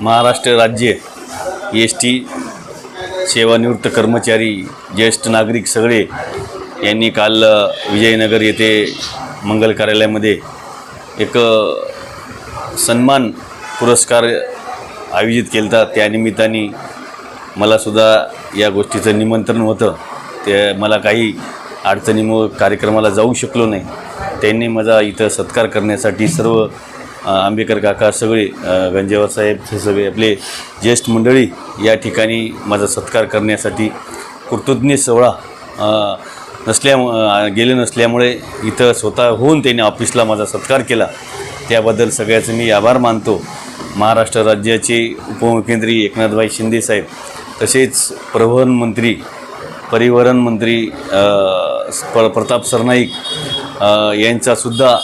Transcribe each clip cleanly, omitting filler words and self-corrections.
महाराष्ट्र राज्य एस.टी. सेवानिवृत्त कर्मचारी ज्येष्ठ नागरिक सगळे यांनी काल विजयनगर येथे मंगल कार्यालयामध्ये एक सन्मान पुरस्कार आयोजित केला होता। त्यानिमित्ताने मलासुद्धा या गोष्टीचं निमंत्रण होतं। ते मला काही अडचणीमुळे कार्यक्रमाला जाऊ शकलो नाही। त्यांनी माझा इथं सत्कार करण्यासाठी सर्व आंबेकर काका सगळे गंजेवार साहेब हे सगळे आपले ज्येष्ठ मंडळी या ठिकाणी माझा सत्कार करण्यासाठी कृतज्ञ सोहळा गेले नसल्यामुळे इथं स्वतः होऊन त्यांनी ऑफिसला माझा सत्कार केला। त्याबद्दल सगळ्याचं मी आभार मानतो। महाराष्ट्र राज्याचे उपमुख्यमंत्री एकनाथभाई शिंदे साहेब तसेच परिवहन मंत्री प्रताप सरनाईक यांचासुद्धा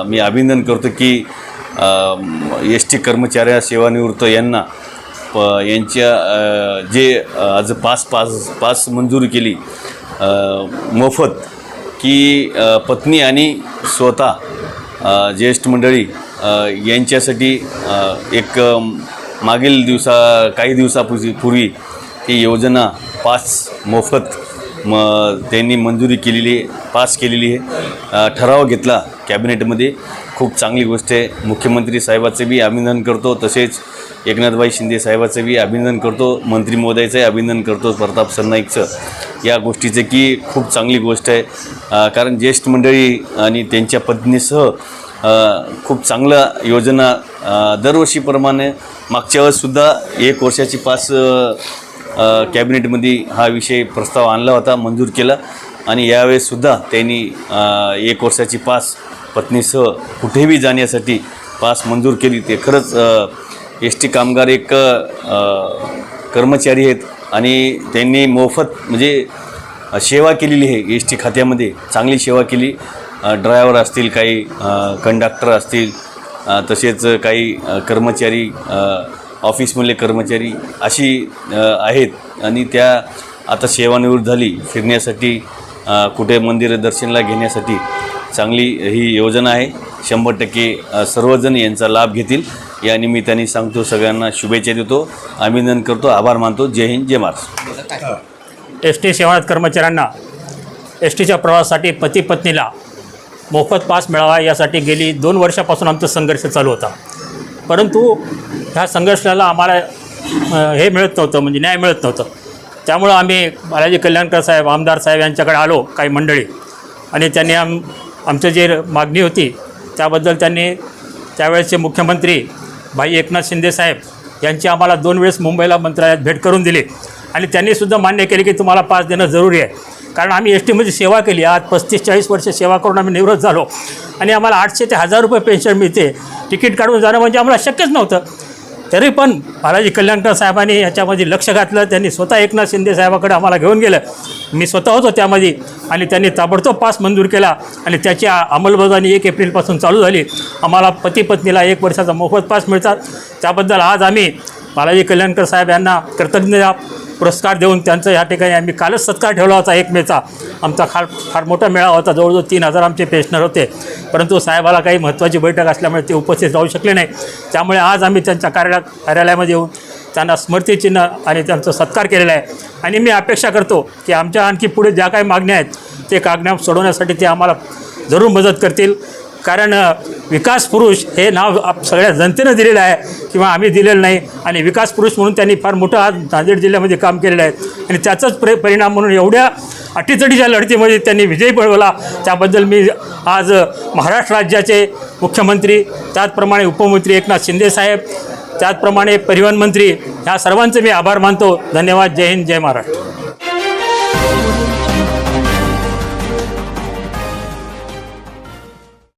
मी अभिनंदन करतो की एस.टी. कर्मचाऱ्या सेवानिवृत्त यांना यांच्या जे आज पास मंजूर केली मोफत की पत्नी आणि स्वतः ज्येष्ठ मंडळी यांच्यासाठी एक मागील काही दिवसापूर्वी ही योजना पास मोफत त्यांनी मंजुरी केलेली पास केलेली आहे। ठराव घेतला कॅबिनेटमध्ये, खूप चांगली गोष्ट आहे। मुख्यमंत्री साहेबाचं बी अभिनंदन करतो, तसेच एकनाथभाई शिंदे साहेबाचं बी अभिनंदन करतो, मंत्री महोदयाचंही अभिनंदन करतो, प्रताप सरनाईकचं या गोष्टीचं की खूप चांगली गोष्ट आहे। कारण ज्येष्ठ मंडळी आणि त्यांच्या पत्नीसह खूप चांगला योजना दरवर्षीप्रमाणे मागच्या वेळेससुद्धा 1 वर्षाची पास कॅबिनेटमध्ये हा विषय प्रस्ताव आणला होता, मंजूर केला आणि यावेळेससुद्धा त्यांनी 1 वर्षाची पास पत्नीसह कुठेही जाण्यासाठी पास मंजूर केली। ते खरंच एस.टी. कामगार एक कर्मचारी आहेत आणि त्यांनी मोफत म्हणजे सेवा केलेली आहे। एस.टी. खात्यामध्ये चांगली सेवा केली। ड्रायव्हर असतील, काही कंडक्टर असतील, तसेच काही कर्मचारी ऑफिसमधले कर्मचारी अशी आहेत आणि त्या आता सेवानिवृत्त झाली, फिरण्यासाठी कुठे मंदिर दर्शनाला घेण्यासाठी चांगली ही योजना आहे। 100% सर्वजण यांचा लाभ घेतील या निमित्ताने सांगतो, सगळ्यांना शुभेच्छा देतो, अभिनंदन करतो, आभार मानतो। जय हिंद, जय महाराष्ट्र। एस.टी. सेवानिवृत्त कर्मचाऱ्यांना एस.टीच्या प्रवासासाठी पती पत्नीला मोफत पास मिळावा यासाठी गेली 2 वर्षापासून आमचा संघर्ष चालू होता। परंतु ह्या संघर्षाला आम्हाला हे मिळत नव्हतं, म्हणजे न्याय मिळत नव्हतं। त्यामुळं आम्ही बालाजी कल्याणकर साहेब, आमदार साहेब यांच्याकडे आलो काही मंडळी, आणि त्यांनी आमचं जे मागणी होती त्याबद्दल त्यांनी त्यावेळेसचे मुख्यमंत्री भाई एकनाथ शिंदे साहेब यांची आम्हाला 2 वेळेस मुंबईला मंत्रालयात भेट करून दिली आणि त्यांनीसुद्धा मान्य केले की तुम्हाला पास देणं जरुरी आहे। कारण आम्ही एस.टीमध्ये सेवा केली, आज 35-40 वर्ष सेवा करून आम्ही निवृत्त झालो आणि आम्हाला 800 ते 1000 रुपये पेन्शन मिळते। तिकीट काढून जाणं म्हणजे आम्हाला शक्यच नव्हतं। तरी पण बालाजी कल्याणकर साहेबांनी याच्यामध्ये लक्ष घातलं। त्यांनी स्वतः एकनाथ शिंदे साहेबाकडे आम्हाला घेऊन गेलं, मी स्वतः होतो त्यामध्ये, आणि त्यांनी ताबडतोब पास मंजूर केला आणि त्याची अंमलबजावणी 1 एप्रिलपासून चालू झाली। आम्हाला पती पत्नीला 1 वर्षाचा मोफत पास मिळतात। त्याबद्दल आज आम्ही बालाजी कल्याणकर साहेब यांना कृतज्ञता पुरस्कार देऊन त्यांचं या ठिकाणी आम्ही कालच सत्कार ठेवला होता 1 मेचा। आमचा फार मोठा मेळावा होता, जवळजवळ 3000 आमचे पेन्शनर होते, परंतु साहेबाला काही महत्त्वाची बैठक असल्यामुळे ते उपस्थित राहू शकले नाही। त्यामुळे आज आम्ही त्यांच्या कार्यालयामध्ये येऊन त्यांना स्मृतिचिन्ह आणि त्यांचा सत्कार केलेला आहे आणि मी अपेक्षा करतो की आमच्या आणखी पुढे ज्या काही मागण्या आहेत ते मागण्या सोडवण्यासाठी ते आम्हाला जरूर मदत करतील। कारण विकास पुरुष हे नाव सगळ्या जनतेनं दिलेलं आहे किंवा आम्ही दिलेलं नाही, आणि विकास पुरुष म्हणून त्यांनी फार मोठं आज नांदेड जिल्ह्यामध्ये काम केलेलं आहे आणि त्याचाच परिणाम म्हणून एवढ्या अटीतटीच्या लढतीमध्ये त्यांनी विजय मिळवला। त्याबद्दल मी आज महाराष्ट्र राज्याचे मुख्यमंत्री, त्याचप्रमाणे उपमुख्यमंत्री एकनाथ शिंदे साहेब, त्याचप्रमाणे परिवहन मंत्री, ह्या सर्वांचे मी आभार मानतो। धन्यवाद। जय हिंद, जय महाराष्ट्र।